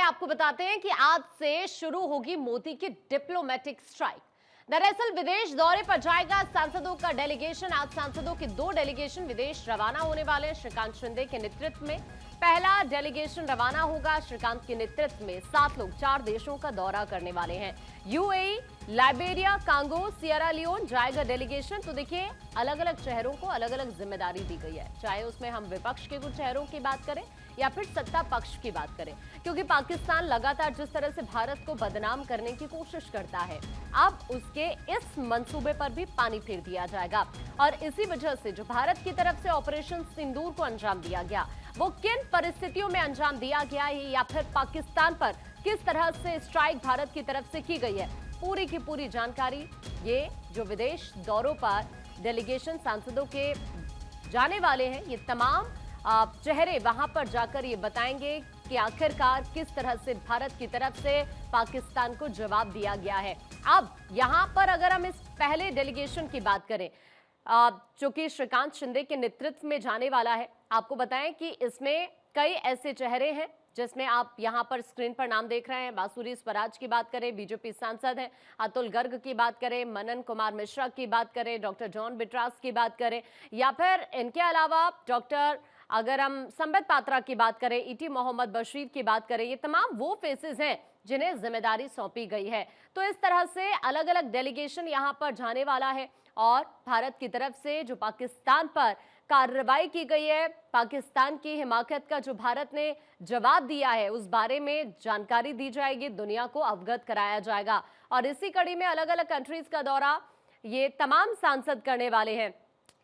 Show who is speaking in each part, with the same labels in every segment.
Speaker 1: आपको बताते हैं कि आज से शुरू होगी मोदी की डिप्लोमेटिक स्ट्राइक। दरअसल विदेश दौरे पर जाएगा सांसदों का डेलीगेशन। आज सांसदों के 2 डेलीगेशन विदेश रवाना होने वाले हैं। श्रीकांत शिंदे के नेतृत्व में पहला डेलीगेशन रवाना होगा। श्रीकांत के नेतृत्व में 7 लोग 4 देशों का दौरा करने वाले हैं। UAE, Liberia, Congo, Sierra Leone जाएगा डेलीगेशन। तो देखिए, अलग अलग शहरों को अलग अलग जिम्मेदारी दी गई है, चाहे उसमें हम विपक्ष के कुछ शहरों की बात करें या फिर सत्ता पक्ष की बात करें, क्योंकि पाकिस्तान लगातार जिस तरह से भारत को बदनाम करने की कोशिश करता है, अब उसके इस मंसूबे पर भी पानी फेर दिया जाएगा। और इसी वजह से जो भारत की तरफ से ऑपरेशन सिंदूर को अंजाम दिया गया, वो किन परिस्थितियों में अंजाम दिया गया है या फिर पाकिस्तान पर किस तरह से स्ट्राइक भारत की तरफ से की गई है, पूरी की पूरी जानकारी ये जो विदेश दौरों पर डेलीगेशन सांसदों के जाने वाले हैं, ये तमाम चेहरे वहां पर जाकर ये बताएंगे कि आखिरकार किस तरह से भारत की तरफ से पाकिस्तान को जवाब दिया गया है। अब यहां पर अगर हम इस पहले डेलीगेशन की बात करें, जो कि श्रीकांत शिंदे के नेतृत्व में जाने वाला है, आपको बताएं कि इसमें कई ऐसे चेहरे हैं जिसमें आप यहां पर स्क्रीन पर नाम देख रहे हैं। बांसुरी स्वराज की बात करें, बीजेपी सांसद हैं। अतुल गर्ग की बात करें, मनन कुमार मिश्रा की बात करें, डॉक्टर जॉन बिट्रास की बात करें, या फिर इनके अलावा डॉक्टर अगर हम संबित पात्रा की बात करें, ईटी मोहम्मद बशीर की बात करें, ये तमाम वो फेसेस हैं जिन्हें जिम्मेदारी सौंपी गई है। तो इस तरह से अलग अलग डेलीगेशन यहां पर जाने वाला है और भारत की तरफ से जो पाकिस्तान पर कार्रवाई की गई है, पाकिस्तान की हिमाकत का जो भारत ने जवाब दिया है, उस बारे में जानकारी दी जाएगी, दुनिया को अवगत कराया जाएगा। और इसी कड़ी में अलग अलग कंट्रीज का दौरा ये तमाम सांसद करने वाले हैं,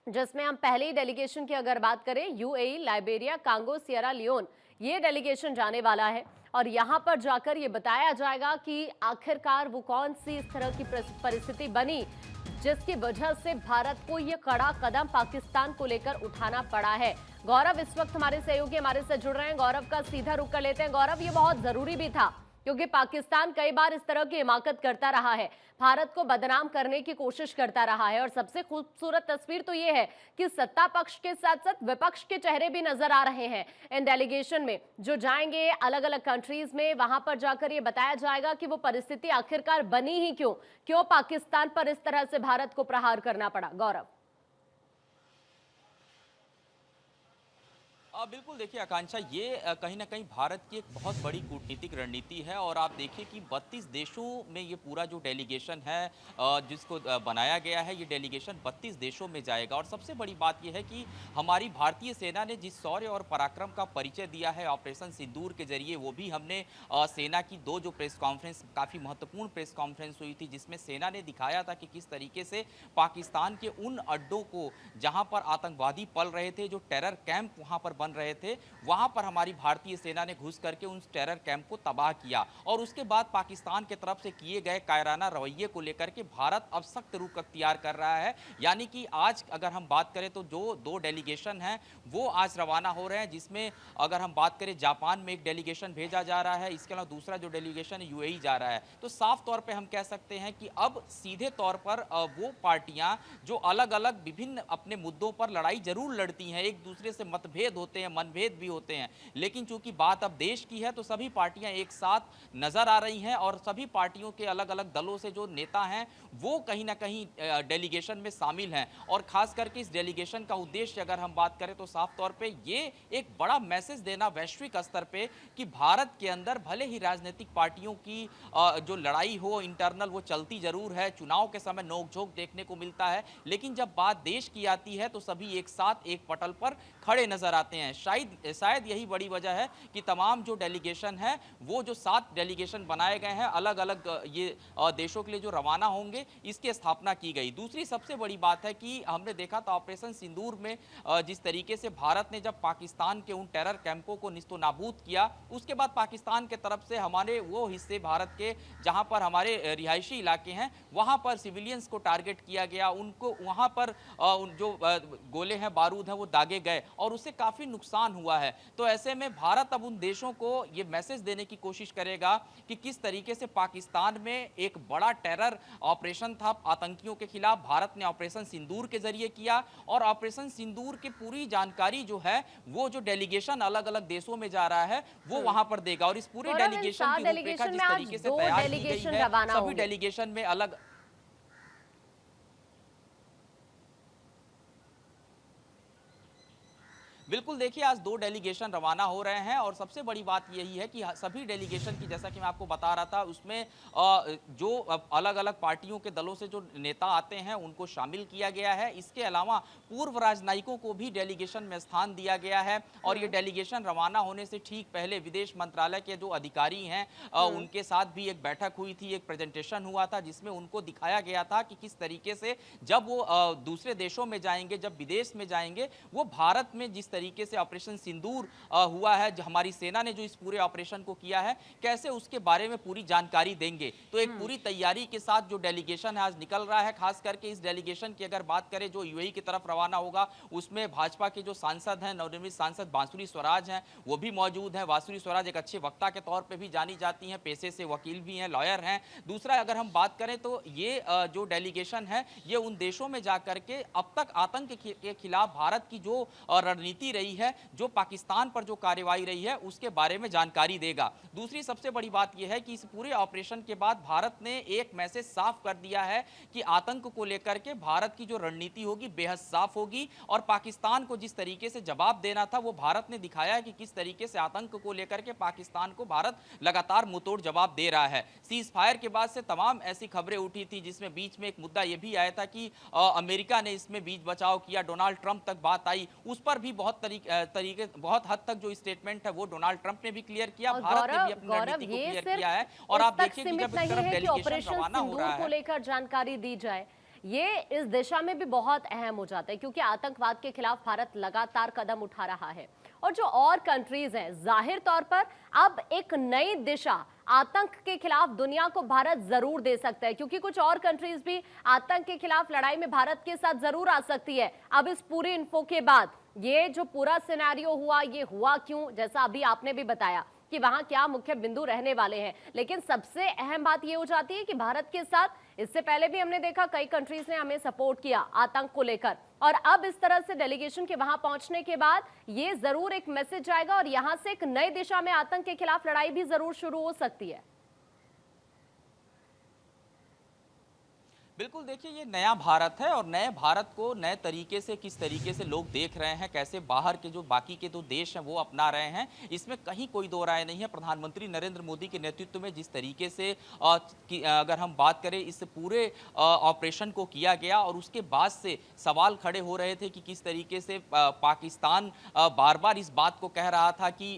Speaker 1: जिसमें हम पहले ही डेलीगेशन की अगर बात करें, UAE, Liberia, Congo, Sierra Leone, ये डेलीगेशन जाने वाला है। और यहां पर जाकर ये बताया जाएगा कि आखिरकार वो कौन सी इस तरह की परिस्थिति बनी जिसकी वजह से भारत को ये कड़ा कदम पाकिस्तान को लेकर उठाना पड़ा है। गौरव इस वक्त हमारे सहयोगी हमारे से जुड़ रहे हैं, गौरव का सीधा रुख कर लेते हैं। गौरव, ये बहुत जरूरी भी था क्योंकि पाकिस्तान कई बार इस तरह की हिमाकत करता रहा है, भारत को बदनाम करने की कोशिश करता रहा है। और सबसे खूबसूरत तस्वीर तो ये है कि सत्ता पक्ष के साथ साथ विपक्ष के चेहरे भी नजर आ रहे हैं इन डेलीगेशन में, जो जाएंगे अलग अलग कंट्रीज में। वहां पर जाकर ये बताया जाएगा कि वो परिस्थिति आखिरकार बनी ही क्यों पाकिस्तान पर इस तरह से भारत को प्रहार करना पड़ा। गौरव।
Speaker 2: बिल्कुल, देखिए आकांक्षा, ये कहीं ना कहीं भारत की एक बहुत बड़ी कूटनीतिक रणनीति है। और आप देखिए कि 32 देशों में ये पूरा जो डेलीगेशन है जिसको बनाया गया है, ये डेलीगेशन 32 देशों में जाएगा। और सबसे बड़ी बात ये है कि हमारी भारतीय सेना ने जिस शौर्य और पराक्रम का परिचय दिया है ऑपरेशन सिंदूर के जरिए, वो भी हमने सेना की 2 जो प्रेस कॉन्फ्रेंस, काफ़ी महत्वपूर्ण प्रेस कॉन्फ्रेंस हुई थी, जिसमें सेना ने दिखाया था कि किस तरीके से पाकिस्तान के उन अड्डों को जहाँ पर आतंकवादी पल रहे थे, जो टेरर कैंप वहाँ पर बन रहे थे, वहां पर हमारी भारतीय सेना ने घुस करके उन टेरर कैंप को तबाह किया। और उसके बाद पाकिस्तान की तरफ से किए गए कायराना रवैये को लेकर के भारत अब सख्त रुख अख्तियार कर रहा है। यानी कि आज अगर हम बात करें तो जो 2 डेलीगेशन हैं वो आज रवाना हो रहे हैं, जिसमें अगर हम बात करें जापान में एक डेलीगेशन भेजा जा रहा है, इसके अलावा दूसरा जो डेलीगेशन यूएई जा रहा है। तो साफ तौर पर हम कह सकते हैं कि अब सीधे तौर पर वो पार्टियां जो अलग अलग विभिन्न अपने मुद्दों पर लड़ाई जरूर लड़ती हैं, एक दूसरे से मतभेद होते हैं, मनभेद भी होते हैं, लेकिन चूंकि बात अब देश की है तो सभी पार्टियां एक साथ नजर आ रही हैं। और सभी पार्टियों के अलग अलग दलों से जो नेता हैं वो कहीं ना कहीं डेलीगेशन में शामिल हैं। और खास करके इस डेलीगेशन का उद्देश्य अगर हम बात करें तो साफ तौर पे ये एक बड़ा मैसेज देना वैश्विक स्तर पे कि भारत के अंदर भले ही राजनीतिक पार्टियों की जो लड़ाई हो इंटरनल, वो चलती जरूर है, चुनाव के समय नोकझोंक देखने को मिलता है, लेकिन जब बात देश की आती है तो सभी एक साथ एक पटल पर खड़े नजर आते हैं। शायद यही बड़ी वजह है कि तमाम जो डेलीगेशन है, वो जो 7 डेलीगेशन बनाए गए हैं अलग अलग ये देशों के लिए जो रवाना होंगे, इसकी स्थापना की गई। दूसरी सबसे बड़ी बात है कि हमने देखा था ऑपरेशन सिंदूर में जिस तरीके से भारत ने जब पाकिस्तान के उन टेरर कैंपों को निस्तो नाबूद किया, उसके बाद पाकिस्तान के तरफ से हमारे वो हिस्से भारत के जहां पर हमारे रिहायशी इलाके हैं, वहां पर सिविलियंस को टारगेट किया गया, उनको वहां पर जो गोले हैं, बारूद हैं, वो दागे गए और उससे काफी नुकसान हुआ है। तो ऐसे में भारत अब उन देशों को ये मैसेज देने की कोशिश करेगा कि किस तरीके से पाकिस्तान में एक बड़ा टेरर ऑपरेशन था आतंकियों के खिलाफ, भारत ने ऑपरेशन सिंदूर के जरिए किया, और ऑपरेशन सिंदूर की पूरी जानकारी जो है वो जो डेलीगेशन अलग अलग देशों में जा रहा है वो वहां पर देगा। और इस पूरे डेलीगेशन की रूपरेखा जिस तरीके से तैयार की गई है, सभी डेलीगेशन में अलग बिल्कुल देखिए, आज 2 डेलीगेशन रवाना हो रहे हैं और सबसे बड़ी बात यही है कि सभी डेलीगेशन की, जैसा कि मैं आपको बता रहा था, उसमें जो अलग अलग पार्टियों के दलों से जो नेता आते हैं उनको शामिल किया गया है। इसके अलावा पूर्व राजनयिकों को भी डेलीगेशन में स्थान दिया गया है। और ये डेलीगेशन रवाना होने से ठीक पहले विदेश मंत्रालय के जो अधिकारी हैं उनके साथ भी एक बैठक हुई थी, एक प्रेजेंटेशन हुआ था जिसमें उनको दिखाया गया था कि किस तरीके से जब वो दूसरे देशों में जाएंगे, जब विदेश में जाएंगे, वो भारत में जिस तरीके से ऑपरेशन सिंदूर हुआ है, हमारी सेना ने जो इस पूरे ऑपरेशन को किया है, कैसे उसके बारे में पूरी जानकारी देंगे। तो एक पूरी तैयारी के साथ जो डेलीगेशन है आज निकल रहा है। खास करके इस डेलीगेशन की अगर बात करें जो यूएई की तरफ रवाना होगा, उसमें भाजपा के जो सांसद हैं, नवनिर्मित सांसद बांसुरी स्वराज हैं, वो भी मौजूद हैं। बांसुरी स्वराज एक अच्छे वक्ता के तौर पर भी जानी जाती हैं, पेशे से वकील भी हैं, लॉयर हैं। दूसरा, अगर हम बात करें तो ये जो डेलीगेशन है ये उन देशों में जाकर के अब तक आतंक के खिलाफ भारत की जो रणनीति रही है, जो पाकिस्तान पर जो कार्रवाई रही है, उसके बारे में जानकारी देगा। दूसरी सबसे बड़ी बात यह है कि इस पूरे ऑपरेशन के बाद भारत ने एक मैसेज साफ कर दिया है कि आतंक को लेकर के भारत की जो रणनीति होगी बेहद साफ होगी। और पाकिस्तान को जिस तरीके से जवाब देना था वो भारत ने दिखाया है कि किस तरीके से आतंक को लेकर के पाकिस्तान को भारत लगातार मुंहतोड़ जवाब दे रहा है। सीज फायर के बाद से तमाम ऐसी खबरें उठी थी जिसमें बीच में एक मुद्दा यह भी आया था कि अमेरिका ने इसमें बीच बचाव किया, डोनाल्ड ट्रंप तक बात आई, उस पर भी बहुत बहुत हद तक जो स्टेटमेंट है वो डोनाल्ड ट्रंप ने भी क्लियर किया, भारत ने भी अपनी रणनीति को क्लियर किया है। और आप देखिए कि जब इस तरफ डेलीगेशन रवाना हो रहा है,
Speaker 1: को लेकर जानकारी दी जाए, ये इस दिशा में भी बहुत अहम हो जाता है क्योंकि आतंकवाद के खिलाफ भारत लगातार कदम उठा रहा है। और जो और कंट्रीज हैं, जाहिर तौर पर अब एक नई दिशा आतंक के खिलाफ दुनिया को भारत जरूर दे सकता है, क्योंकि कुछ और कंट्रीज भी आतंक के खिलाफ लड़ाई में भारत के साथ जरूर आ सकती है। अब इस पूरी इन्फो के बाद ये जो पूरा सिनेरियो हुआ, ये हुआ क्यों, जैसा अभी आपने भी बताया कि वहां क्या मुख्य बिंदु रहने वाले हैं, लेकिन सबसे अहम बात यह हो जाती है कि भारत के साथ इससे पहले भी हमने देखा कई कंट्रीज ने हमें सपोर्ट किया आतंक को लेकर, और अब इस तरह से डेलीगेशन के वहां पहुंचने के बाद ये जरूर एक मैसेज आएगा और यहां से एक नई दिशा में आतंक के खिलाफ लड़ाई भी जरूर शुरू हो सकती है।
Speaker 2: बिल्कुल देखिए, ये नया भारत है और नए भारत को नए तरीके से किस तरीके से लोग देख रहे हैं, कैसे बाहर के जो बाकी के जो देश हैं वो अपना रहे हैं, इसमें कहीं कोई दो राय नहीं है। प्रधानमंत्री नरेंद्र मोदी के नेतृत्व में जिस तरीके से अगर हम बात करें इस पूरे ऑपरेशन को किया गया, और उसके बाद से सवाल खड़े हो रहे थे कि किस तरीके से पाकिस्तान बार बार इस बात को कह रहा था कि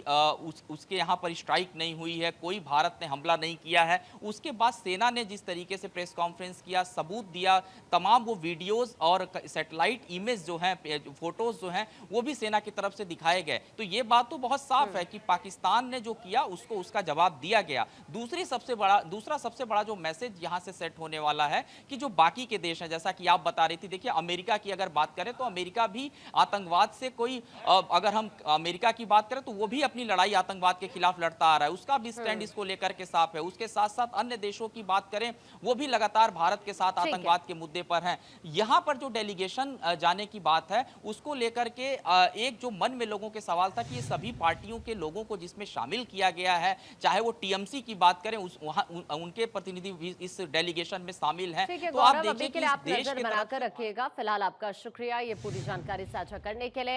Speaker 2: उसके यहाँ पर स्ट्राइक नहीं हुई है, कोई भारत ने हमला नहीं किया है। उसके बाद सेना ने जिस तरीके से प्रेस कॉन्फ्रेंस किया, सबूत दिया, तमाम वो वीडियोस और सैटेलाइट इमेज जो हैं, फोटोज जो हैं, वो भी सेना की तरफ से दिखाए गए। तो ये बात तो बहुत साफ है कि पाकिस्तान ने जो किया उसको उसका जवाब दिया गया। दूसरा सबसे बड़ा जो मैसेज यहां से सेट होने वाला है कि जो बाकी के देश हैं, जैसा कि आप बता रही थी, देखिए अमेरिका की अगर बात करें तो अमेरिका भी आतंकवाद से कोई, अगर हम अमेरिका की बात करें तो वो भी अपनी लड़ाई आतंकवाद के खिलाफ लड़ता आ रहा है, उसका भी स्टैंड इसको लेकर के साफ है। उसके साथ साथ अन्य देशों की बात करें, वो भी लगातार भारत के साथ आतंकवाद के मुद्दे पर हैं। यहां पर जो डेलीगेशन जाने की बात है उसको लेकर के एक जो मन में लोगों के सवाल था कि ये सभी पार्टियों के लोगों को जिसमें शामिल किया गया है, चाहे वो टीएमसी की बात करें, उनके प्रतिनिधि भी इस डेलीगेशन में शामिल हैं।
Speaker 1: तो आप देखिए कि आप नजर बनाकर रखिएगा। फिलहाल आपका शुक्रिया ये पूरी जानकारी साझा करने के लिए।